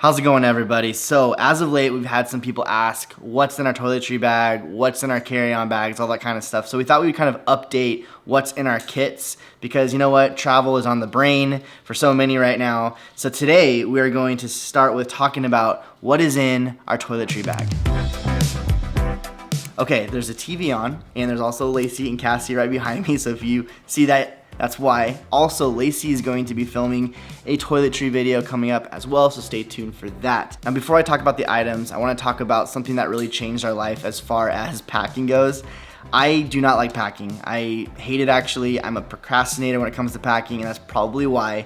How's it going, everybody? So as of late, we've had some people ask what's in our toiletry bag, what's in our carry-on bags, all that kind of stuff. So we thought we would kind of update what's in our kits because you know what? Travel is on the brain for so many right now. So today we are going to start with talking about what is in our toiletry bag. Okay, there's a TV on and there's also Lacey and Cassie right behind me. So if you see that, that's why. Also, Lacey is going to be filming a toiletry video coming up as well, so stay tuned for that. Now, before I talk about the items, I wanna talk about something that really changed our life as far as packing goes. I do not like packing. I hate it actually. I'm a procrastinator when it comes to packing, and that's probably why.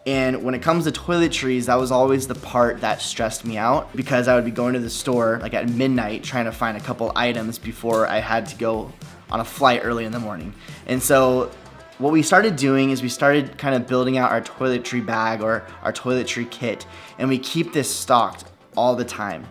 And when it comes to toiletries, that was always the part that stressed me out because I would be going to the store like at midnight trying to find a couple items before I had to go on a flight early in the morning. And so what we started doing is we started kind of building out our toiletry bag or our toiletry kit, and we keep this stocked all the time.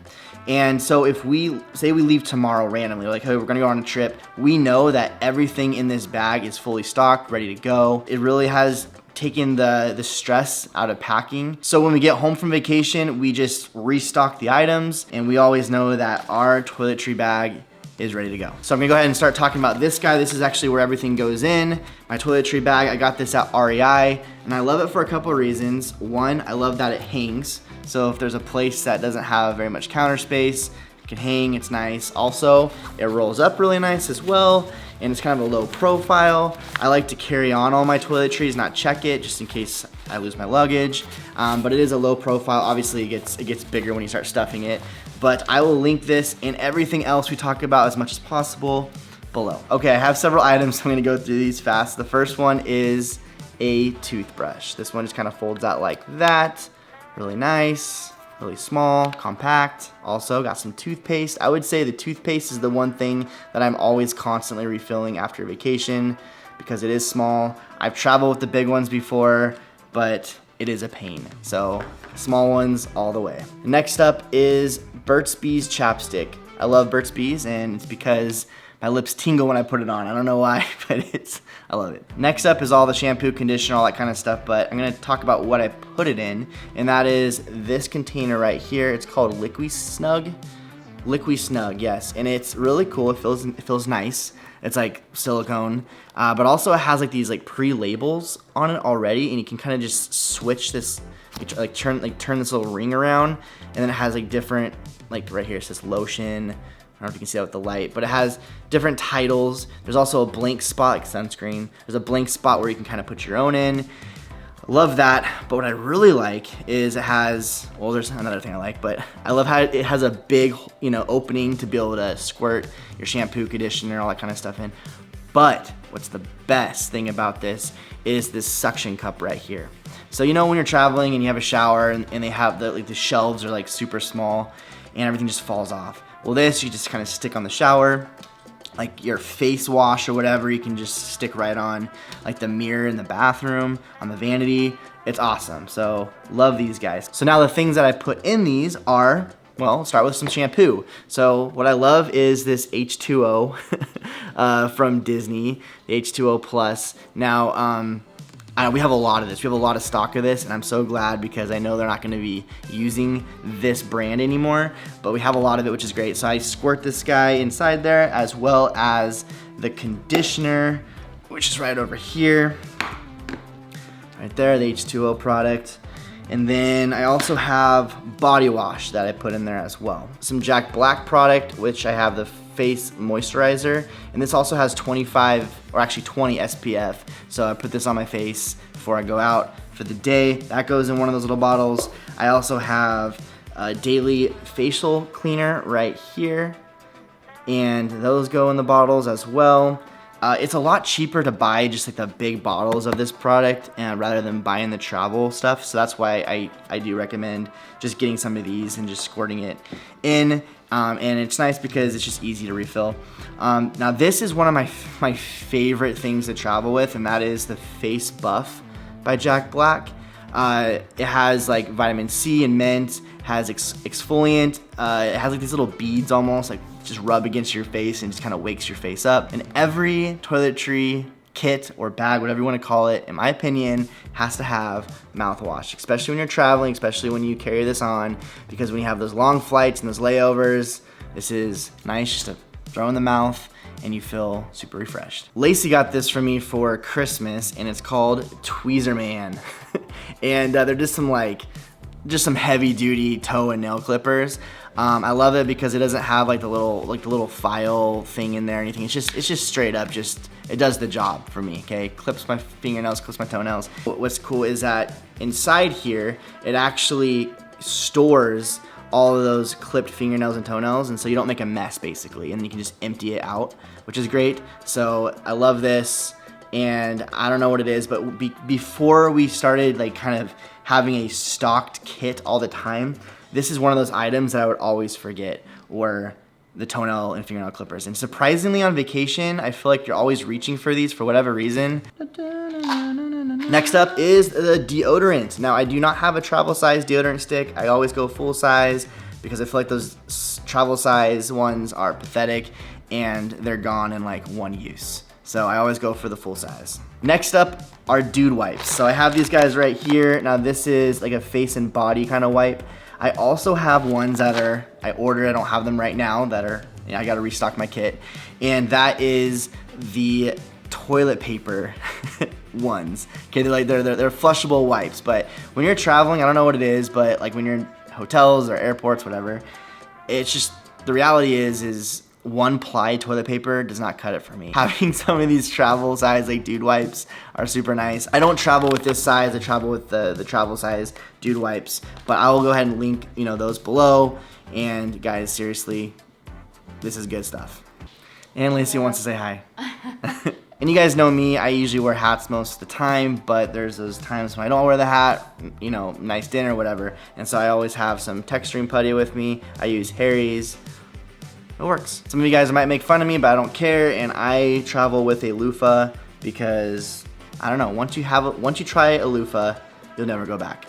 And so if we say we leave tomorrow randomly, like, hey, we're gonna go on a trip, we know that everything in this bag is fully stocked, ready to go. It really has taken the stress out of packing. So when we get home from vacation, we just restock the items, and we always know that our toiletry bag is ready to go. So I'm gonna go ahead and start talking about this guy. This is actually where everything goes in. My toiletry bag, I got this at REI, and I love it for a couple of reasons. One, I love that it hangs. So if there's a place that doesn't have very much counter space, it can hang, it's nice. Also, it rolls up really nice as well, and it's kind of a low profile. I like to carry on all my toiletries, not check it, just in case I lose my luggage. But it is a low profile. Obviously, it gets bigger when you start stuffing it. But I will link this and everything else we talk about as much as possible below. Okay, I have several items, so I'm gonna go through these fast. The first one is a toothbrush. This one just kind of folds out like that. Really nice, really small, compact. Also got some toothpaste. I would say the toothpaste is the one thing that I'm always constantly refilling after vacation because it is small. I've traveled with the big ones before, but it is a pain. So small ones all the way. Next up is Burt's Bees chapstick. I love Burt's Bees, and it's because my lips tingle when I put it on. I don't know why, but I love it. Next up is all the shampoo, conditioner, all that kind of stuff, but I'm gonna talk about what I put it in, and that is this container right here. It's called LiquiSnug. LiquiSnug, yes, and it's really cool. It feels nice. It's like silicone, but also it has like these like pre-labels on it already, and you can kind of just switch this, like turn this little ring around, and then it has like different, like right here it says lotion. I don't know if you can see that with the light, but it has different titles. There's also a blank spot, like sunscreen. There's a blank spot where you can kind of put your own in. Love that, but what I really like is it has, well, there's another thing I like, but I love how it has a big, opening to be able to squirt your shampoo, conditioner, all that kind of stuff in. But what's the best thing about this is this suction cup right here. So when you're traveling and you have a shower and they have the shelves are like super small and everything just falls off. Well, this you just kind of stick on the shower, like your face wash or whatever, you can just stick right on like the mirror in the bathroom, on the vanity. It's awesome. So love these guys. So now the things that I put in these are, well, let's start with some shampoo. So what I love is this H2O from Disney, the H2O Plus. Now, we have a lot of this. We have a lot of stock of this, and I'm so glad because I know they're not gonna be using this brand anymore, but we have a lot of it, which is great. So I squirt this guy inside there as well as the conditioner, which is right over here. Right there, the H2O product. And then I also have body wash that I put in there as well. Some Jack Black product, which I have the face moisturizer, and this also has 25 or actually 20 SPF, so I put this on my face before I go out for the day. That goes in one of those little bottles. I also have a daily facial cleaner right here, and those go in the bottles as well. It's a lot cheaper to buy just like the big bottles of this product rather than buying the travel stuff, so that's why I do recommend just getting some of these and just squirting it in. And it's nice because it's just easy to refill. Now this is one of my favorite things to travel with, and that is the Face Buff by Jack Black. It has like vitamin C and mint, has exfoliant, it has like these little beads almost, like just rub against your face and just kind of wakes your face up. And every toiletry kit or bag, whatever you want to call it, in my opinion, has to have mouthwash, especially when you're traveling, especially when you carry this on, because when you have those long flights and those layovers, this is nice just to throw in the mouth and you feel super refreshed. Lacey got this for me for Christmas and it's called Tweezerman. And they're just some heavy duty toe and nail clippers. I love it because it doesn't have like the little file thing in there or anything. It's just straight up, it does the job for me, okay? Clips my fingernails, clips my toenails. What's cool is that inside here, it actually stores all of those clipped fingernails and toenails, and so you don't make a mess basically, and you can just empty it out, which is great. So I love this, and I don't know what it is, but before we started like kind of having a stocked kit all the time, this is one of those items that I would always forget, were the toenail and fingernail clippers. And surprisingly on vacation, I feel like you're always reaching for these for whatever reason. Next up is the deodorant. Now I do not have a travel size deodorant stick. I always go full size because I feel like those travel size ones are pathetic and they're gone in like one use. So I always go for the full size. Next up are dude wipes. So I have these guys right here. Now this is like a face and body kind of wipe. I also have ones that I ordered, I don't have them right now, I gotta restock my kit. And that is the toilet paper ones. Okay, they're flushable wipes, but when you're traveling, I don't know what it is, but like when you're in hotels or airports, whatever, it's just, the reality is one ply toilet paper does not cut it for me. Having some of these travel size like dude wipes are super nice. I don't travel with this size, I travel with the travel size dude wipes, but I will go ahead and link those below. And guys, seriously, this is good stuff. And Lacey wants to say hi. And you guys know me, I usually wear hats most of the time, but there's those times when I don't wear the hat, nice dinner, whatever. And so I always have some texturing putty with me. I use Harry's. It works. Some of you guys might make fun of me, but I don't care, and I travel with a loofah because, I don't know, once you try a loofah, you'll never go back.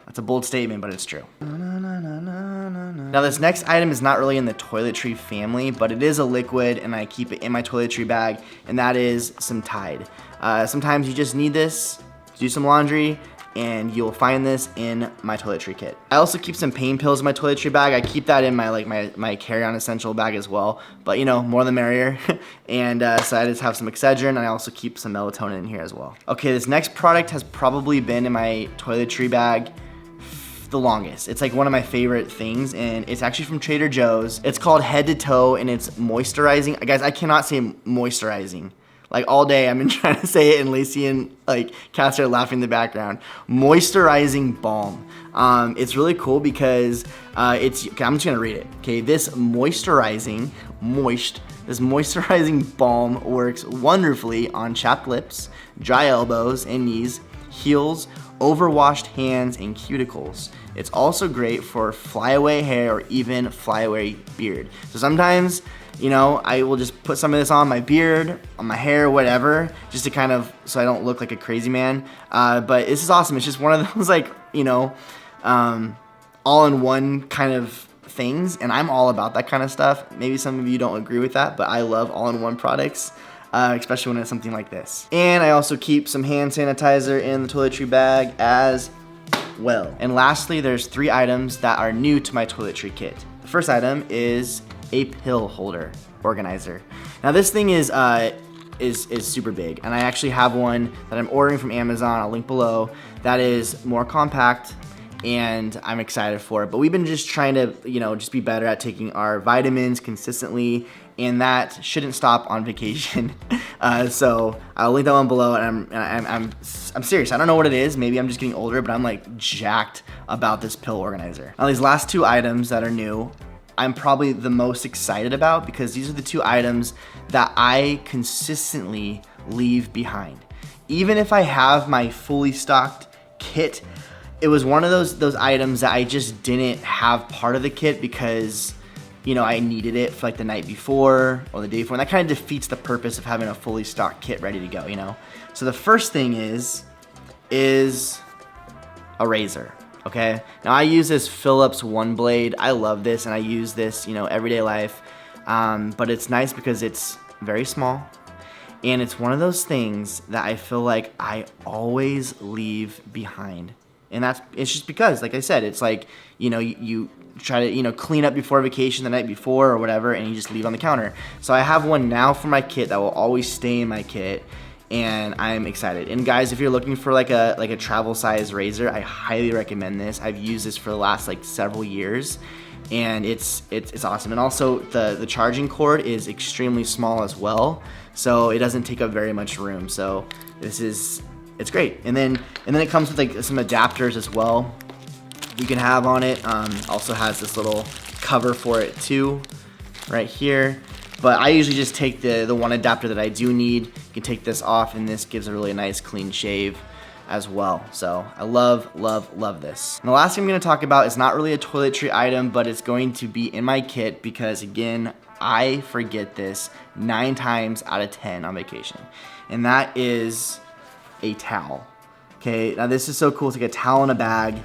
That's a bold statement, but it's true. Now this next item is not really in the toiletry family, but it is a liquid and I keep it in my toiletry bag, and that is some Tide. Sometimes you just need this to do some laundry, and you'll find this in my toiletry kit. I also keep some pain pills in my toiletry bag. I keep that in my carry-on essential bag as well, but more the merrier. And so I just have some Excedrin, and I also keep some melatonin in here as well. Okay, this next product has probably been in my toiletry bag the longest. It's like one of my favorite things, and it's actually from Trader Joe's. It's called Head to Toe, and it's moisturizing. Guys, I cannot say moisturizing. Like all day I've been trying to say it, and Lacey and like Cass are laughing in the background. Moisturizing balm. It's really cool because I'm just gonna read it. Okay, this moisturizing balm works wonderfully on chapped lips, dry elbows and knees, heels, overwashed hands, and cuticles. It's also great for flyaway hair or even flyaway beard. So sometimes, I will just put some of this on my beard, on my hair, whatever, just to kind of, so I don't look like a crazy man. But this is awesome. It's just one of those all-in-one kind of things, and I'm all about that kind of stuff. Maybe some of you don't agree with that, but I love all-in-one products, especially when it's something like this. And I also keep some hand sanitizer in the toiletry bag as well. And lastly, there's 3 items that are new to my toiletry kit. The first item is a pill holder organizer. Now this thing is super big, and I actually have one that I'm ordering from Amazon, I'll link below, that is more compact, and I'm excited for it. But we've been just trying to, just be better at taking our vitamins consistently, and that shouldn't stop on vacation. So I'll link that one below, and I'm serious. I don't know what it is. Maybe I'm just getting older, but I'm like jacked about this pill organizer. Now these last 2 items that are new, I'm probably the most excited about because these are the 2 items that I consistently leave behind. Even if I have my fully stocked kit, it was one of those items that I just didn't have part of the kit because, I needed it for like the night before or the day before, and that kind of defeats the purpose of having a fully stocked kit ready to go, So the first thing is a razor. Okay, now I use this Philips OneBlade. I love this, and I use this, everyday life. But it's nice because it's very small, And it's one of those things that I feel like I always leave behind. And it's just because, like I said, it's like, you know, you try to, you know, clean up before vacation the night before or whatever, and you just leave on the counter. So I have one now for my kit that will always stay in my kit, and I'm excited. And guys, if you're looking for like a travel size razor, I highly recommend this. I've used this for the last like several years, and it's awesome. And also the charging cord is extremely small as well, so it doesn't take up very much room. So it's great. And then it comes with like some adapters as well you can have on it. Also has this little cover for it too, right here. But I usually just take the one adapter that I do need. You can take this off, and this gives a really nice clean shave as well. So I love this. And the last thing I'm gonna talk about is not really a toiletry item, but it's going to be in my kit because, again, I forget this 9 times out of 10 on vacation. And that is a towel. Okay, now this is so cool. It's like a towel in a bag,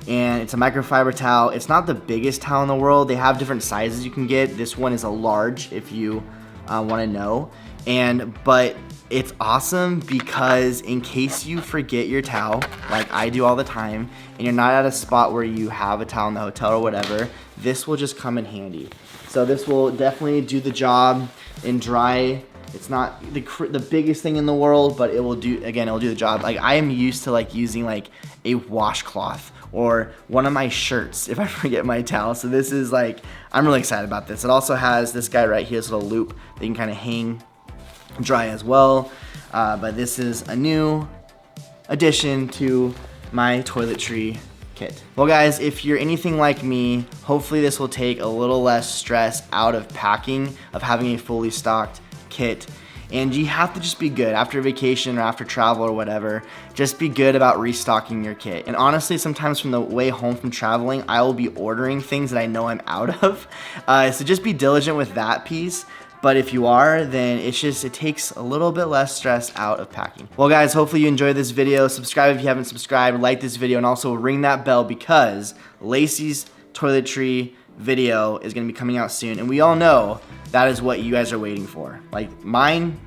and it's a microfiber towel. It's not the biggest towel in the world. They have different sizes you can get. This one is a large if you want to know. But it's awesome because in case you forget your towel, like I do all the time, and you're not at a spot where you have a towel in the hotel or whatever, this will just come in handy. So this will definitely do the job and dry. It's not the biggest thing in the world, but it will do the job. Like I am used to like using like a washcloth or one of my shirts if I forget my towel. So this is like, I'm really excited about this. It also has this guy right here, this little loop that you can kind of hang dry as well. But this is a new addition to my toiletry kit. Well guys, if you're anything like me, hopefully this will take a little less stress out of packing, of having a fully stocked kit. And you have to just be good after vacation or after travel or whatever. Just be good about restocking your kit. And honestly, sometimes from the way home from traveling, I will be ordering things that I know I'm out of. So just be diligent with that piece. But if you are, then it takes a little bit less stress out of packing. Well guys, hopefully you enjoyed this video. Subscribe if you haven't subscribed, like this video, and also ring that bell because Lacey's toiletry video is gonna be coming out soon. And we all know that is what you guys are waiting for. Like mine,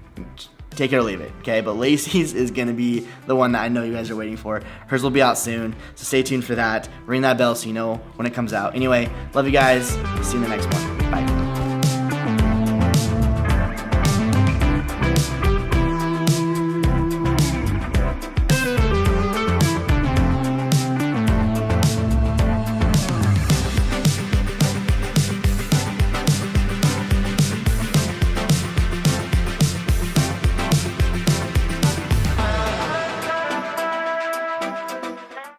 take it or leave it, okay? But Lacey's is gonna be the one that I know you guys are waiting for. Hers will be out soon, so stay tuned for that. Ring that bell so you know when it comes out. Anyway, love you guys. See you in the next one. Bye.